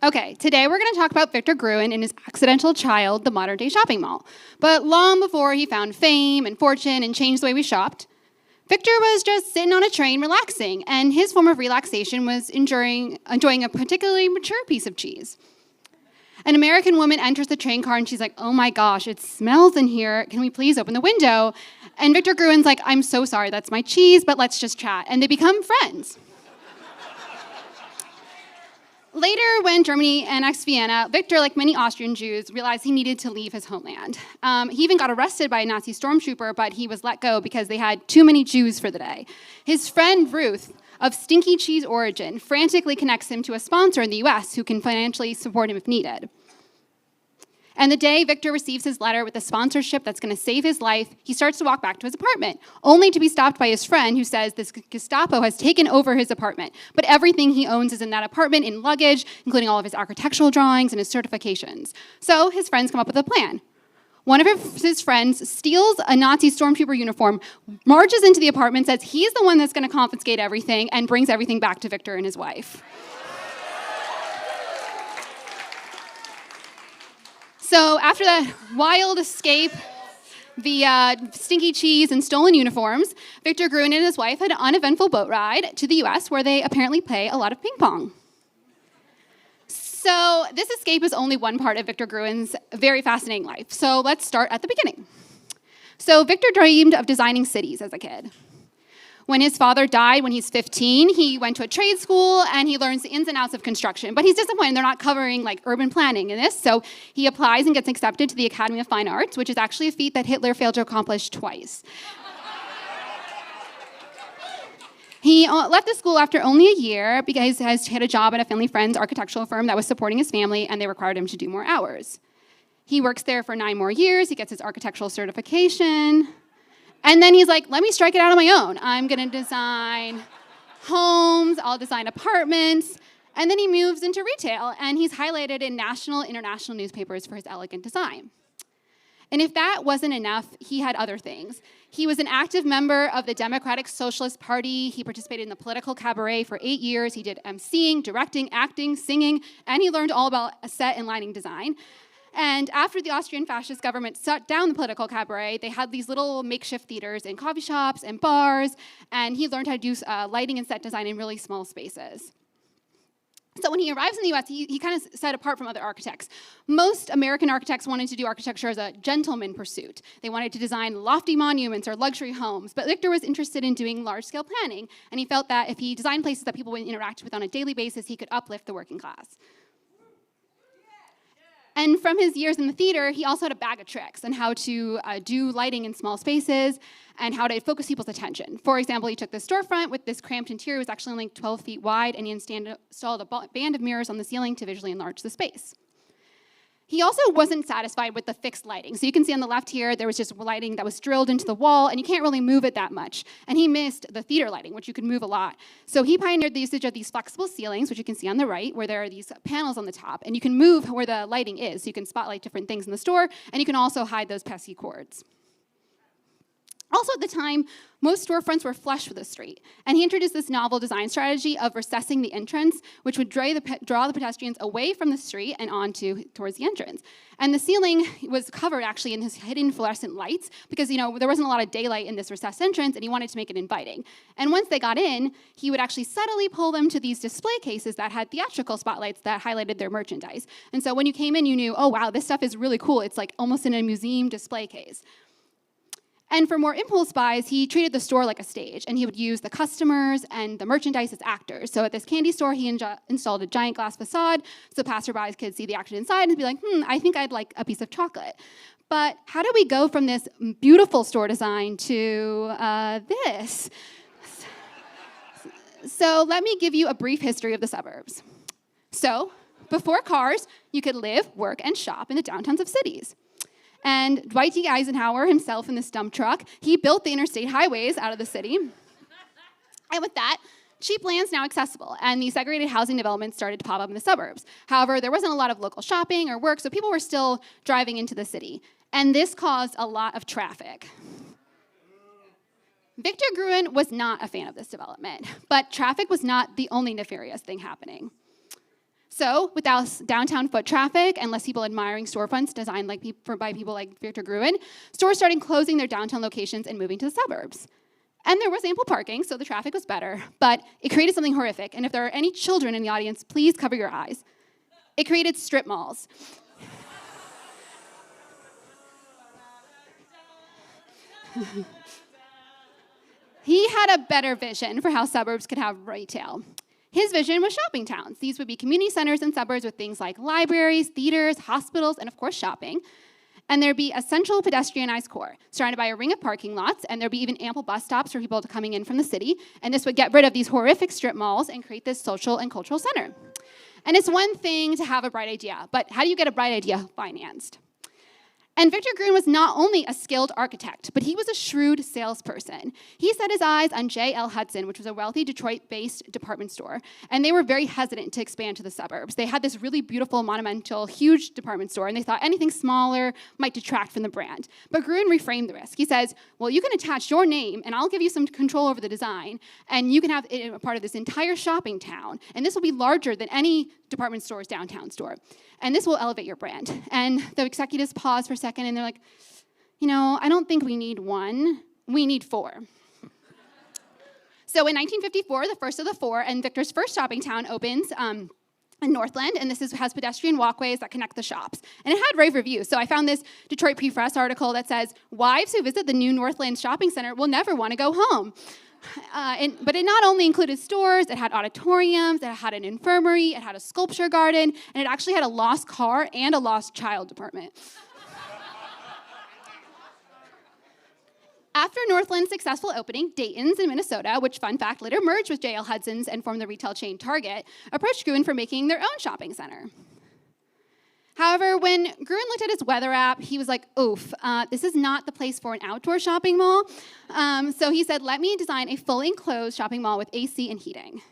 Okay, today we're going to talk about Victor Gruen and his accidental child, the modern-day shopping mall. But long before he found fame and fortune and changed the way we shopped, Victor was just sitting on a train relaxing, and his form of relaxation was enjoying a particularly mature piece of cheese. An American woman enters the train car and she's like, "Oh my gosh, it smells in here. Can we please open the window?" And Victor Gruen's like, "I'm so sorry, that's my cheese, but let's just chat." And they become friends. Later, when Germany annexed Vienna, Victor, like many Austrian Jews, realized he needed to leave his homeland. He even got arrested by a Nazi stormtrooper, but he was let go because they had too many Jews for the day. His friend Ruth, of stinky cheese origin, frantically connects him to a sponsor in the US who can financially support him if needed. And the day Victor receives his letter with the sponsorship that's going to save his life, he starts to walk back to his apartment, only to be stopped by his friend who says this Gestapo has taken over his apartment, but everything he owns is in that apartment in luggage, including all of his architectural drawings and his certifications. So his friends come up with a plan. One of his friends steals a Nazi stormtrooper uniform, marches into the apartment, says he's the one that's going to confiscate everything, and brings everything back to Victor and his wife. So after that wild escape, the stinky cheese and stolen uniforms, Victor Gruen and his wife had an uneventful boat ride to the US where they apparently play a lot of ping pong. So this escape is only one part of Victor Gruen's very fascinating life. So let's start at the beginning. So Victor dreamed of designing cities as a kid. When his father died when he's 15, he went to a trade school and he learns the ins and outs of construction. But he's disappointed they're not covering like urban planning in this, so he applies and gets accepted to the Academy of Fine Arts, which is actually a feat that Hitler failed to accomplish twice. He left the school after only a year because he had a job at a family friend's architectural firm that was supporting his family, and they required him to do more hours. He works there for 9 more years. He gets his architectural certification. And then he's like, let me strike it out on my own. I'm going to design homes. I'll design apartments. And then he moves into retail, and he's highlighted in national, international newspapers for his elegant design. And if that wasn't enough, he had other things. He was an active member of the Democratic Socialist Party. He participated in the political cabaret for 8 years. He did emceeing, directing, acting, singing, and he learned all about set and lighting design. And after the Austrian fascist government shut down the political cabaret, they had these little makeshift theaters and coffee shops and bars, and he learned how to do lighting and set design in really small spaces. So when he arrives in the US, he kind of set apart from other architects. Most American architects wanted to do architecture as a gentleman pursuit. They wanted to design lofty monuments or luxury homes, but Victor was interested in doing large-scale planning, and he felt that if he designed places that people would interact with on a daily basis, he could uplift the working class. And from his years in the theater, he also had a bag of tricks on how to do lighting in small spaces and how to focus people's attention. For example, he took this storefront with this cramped interior. It was actually only 12 feet wide, and he installed a band of mirrors on the ceiling to visually enlarge the space. He also wasn't satisfied with the fixed lighting. So you can see on the left here, there was just lighting that was drilled into the wall, and you can't really move it that much. And he missed the theater lighting, which you could move a lot. So he pioneered the usage of these flexible ceilings, which you can see on the right, where there are these panels on the top, and you can move where the lighting is. So you can spotlight different things in the store, and you can also hide those pesky cords. Also at the time, most storefronts were flush with the street, and he introduced this novel design strategy of recessing the entrance, which would draw the pedestrians away from the street and towards the entrance. And the ceiling was covered actually in his hidden fluorescent lights because there wasn't a lot of daylight in this recessed entrance, and he wanted to make it inviting. And once they got in, he would actually subtly pull them to these display cases that had theatrical spotlights that highlighted their merchandise. And so when you came in, you knew, oh wow, this stuff is really cool. It's like almost in a museum display case. And for more impulse buys, he treated the store like a stage, and he would use the customers and the merchandise as actors. So at this candy store, he installed a giant glass facade so passerbys could see the action inside and be like, I think I'd like a piece of chocolate. But how do we go from this beautiful store design to this? So let me give you a brief history of the suburbs. So before cars, you could live, work, and shop in the downtowns of cities. And Dwight D. Eisenhower himself in this dump truck, he built the interstate highways out of the city. And with that, cheap land's now accessible, and these segregated housing developments started to pop up in the suburbs. However, there wasn't a lot of local shopping or work, so people were still driving into the city. And this caused a lot of traffic. Victor Gruen was not a fan of this development, but traffic was not the only nefarious thing happening. So without downtown foot traffic and less people admiring storefronts designed by people like Victor Gruen, stores started closing their downtown locations and moving to the suburbs. And there was ample parking, so the traffic was better, but it created something horrific. And if there are any children in the audience, please cover your eyes. It created strip malls. He had a better vision for how suburbs could have retail. His vision was shopping towns. These would be community centers in suburbs with things like libraries, theaters, hospitals, and of course shopping. And there'd be a central pedestrianized core, surrounded by a ring of parking lots, and there'd be even ample bus stops for people coming in from the city. And this would get rid of these horrific strip malls and create this social and cultural center. And it's one thing to have a bright idea, but how do you get a bright idea financed? And Victor Gruen was not only a skilled architect, but he was a shrewd salesperson. He set his eyes on J.L. Hudson, which was a wealthy Detroit-based department store, and they were very hesitant to expand to the suburbs. They had this really beautiful, monumental, huge department store, and they thought anything smaller might detract from the brand. But Gruen reframed the risk. He says, well, you can attach your name, and I'll give you some control over the design, and you can have it a part of this entire shopping town, and this will be larger than any department store's downtown store. And this will elevate your brand. And the executives pause for a second, and they're like, I don't think we need one. We need 4. So in 1954, the first of the 4, and Victor's first shopping town opens in Northland, and this has pedestrian walkways that connect the shops. And it had rave reviews. So I found this Detroit Free-Press article that says, wives who visit the new Northland shopping center will never want to go home. But it not only included stores, it had auditoriums, it had an infirmary, it had a sculpture garden, and it actually had a lost car and a lost child department. After Northland's successful opening, Dayton's in Minnesota, which, fun fact, later merged with J.L. Hudson's and formed the retail chain Target, approached Gruen for making their own shopping center. However, when Gruen looked at his weather app, he was like, oof, this is not the place for an outdoor shopping mall. So he said, let me design a fully enclosed shopping mall with AC and heating.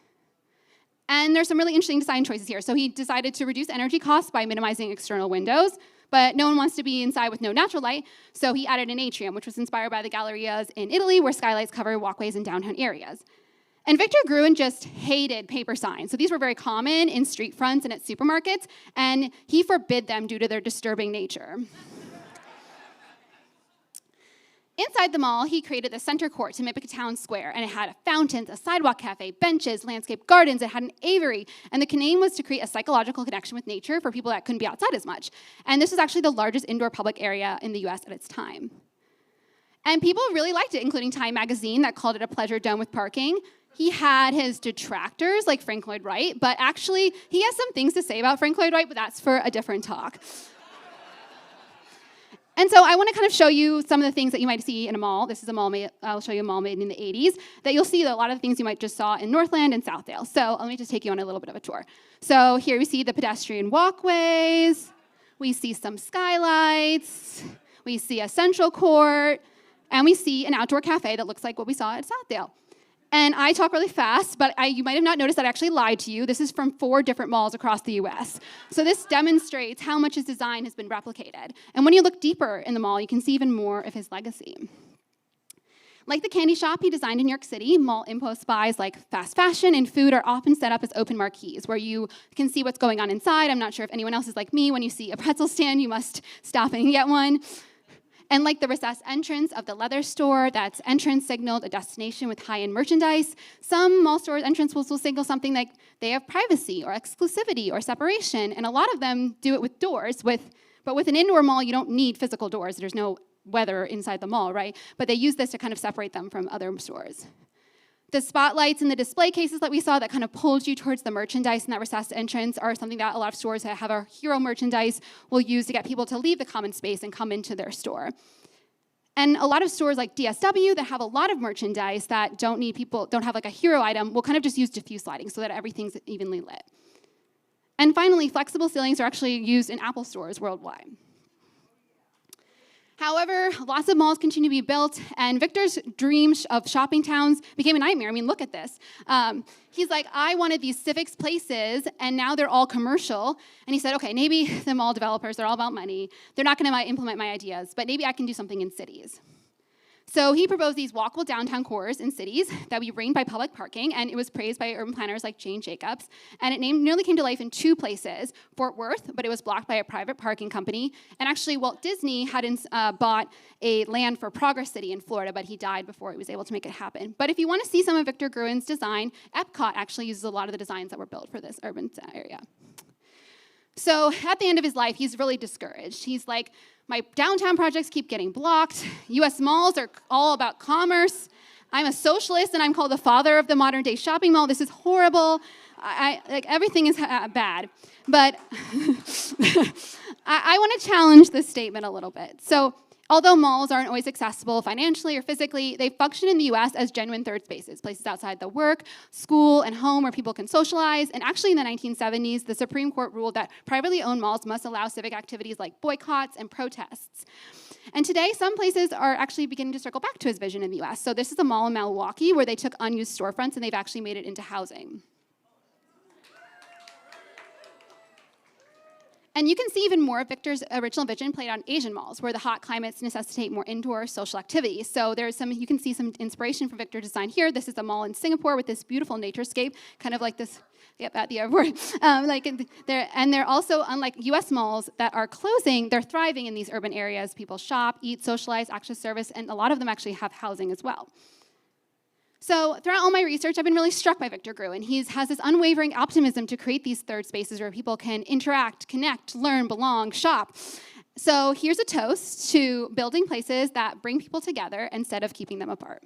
And there's some really interesting design choices here. So he decided to reduce energy costs by minimizing external windows, but no one wants to be inside with no natural light, so he added an atrium, which was inspired by the gallerias in Italy, where skylights cover walkways in downtown areas. And Victor Gruen just hated paper signs. So these were very common in street fronts and at supermarkets, and he forbid them due to their disturbing nature. Inside the mall, he created the center court to mimic a town square, and it had fountains, a sidewalk cafe, benches, landscape gardens. It had an aviary, and the aim was to create a psychological connection with nature for people that couldn't be outside as much. And this was actually the largest indoor public area in the US at its time. And people really liked it, including Time magazine that called it a pleasure dome with parking. He had his detractors, like Frank Lloyd Wright, but actually, he has some things to say about Frank Lloyd Wright, but that's for a different talk. And so I want to kind of show you some of the things that you might see in a mall. This is a mall made, I'll show you a mall made in the 80s, that you'll see that a lot of the things you might just saw in Northland and Southdale. So let me just take you on a little bit of a tour. So here we see the pedestrian walkways, we see some skylights, we see a central court, and we see an outdoor cafe that looks like what we saw at Southdale. And I talk really fast, but you might have not noticed that I actually lied to you. This is from 4 different malls across the US. So this demonstrates how much his design has been replicated. And when you look deeper in the mall, you can see even more of his legacy. Like the candy shop he designed in New York City, mall impulse buys like fast fashion and food are often set up as open marquees, where you can see what's going on inside. I'm not sure if anyone else is like me. When you see a pretzel stand, you must stop and get one. And like the recessed entrance of the leather store, that's entrance signaled a destination with high-end merchandise. Some mall stores' entrance will signal something like they have privacy or exclusivity or separation, and a lot of them do it with doors. But with an indoor mall, you don't need physical doors. There's no weather inside the mall, right? But they use this to kind of separate them from other stores. The spotlights and the display cases that we saw that kind of pulled you towards the merchandise in that recessed entrance are something that a lot of stores that have our hero merchandise will use to get people to leave the common space and come into their store. And a lot of stores like DSW that have a lot of merchandise that don't have like a hero item will kind of just use diffuse lighting so that everything's evenly lit. And finally, flexible ceilings are actually used in Apple stores worldwide. However, lots of malls continue to be built, and Victor's dream of shopping towns became a nightmare. I mean, look at this. He's like, I wanted these civics places, and now they're all commercial. And he said, okay, maybe the mall developers, they're all about money. They're not going to implement my ideas, but maybe I can do something in cities. So he proposed these walkable downtown cores in cities that would be ringed by public parking, and it was praised by urban planners like Jane Jacobs. And it nearly came to life in 2 places, Fort Worth, but it was blocked by a private parking company. And actually, Walt Disney had bought a land for Progress City in Florida, but he died before he was able to make it happen. But if you want to see some of Victor Gruen's design, Epcot actually uses a lot of the designs that were built for this urban area. So at the end of his life, he's really discouraged. He's like, my downtown projects keep getting blocked. US malls are all about commerce. I'm a socialist, and I'm called the father of the modern day shopping mall. This is horrible. Like everything is bad. But I want to challenge this statement a little bit. So although malls aren't always accessible financially or physically, they function in the US as genuine third spaces, places outside the work, school, and home where people can socialize. And actually in the 1970s, the Supreme Court ruled that privately owned malls must allow civic activities like boycotts and protests. And today, some places are actually beginning to circle back to his vision in the US. So this is a mall in Milwaukee where they took unused storefronts and they've actually made it into housing. And you can see even more of Victor's original vision played on Asian malls, where the hot climates necessitate more indoor social activity. So you can see some inspiration from Victor's design here. This is a mall in Singapore with this beautiful naturescape, kind of like this, at the airport. They're also, unlike US malls that are closing, they're thriving in these urban areas. People shop, eat, socialize, access service, and a lot of them actually have housing as well. So throughout all my research, I've been really struck by Victor Gruen. He has this unwavering optimism to create these third spaces where people can interact, connect, learn, belong, shop. So here's a toast to building places that bring people together instead of keeping them apart.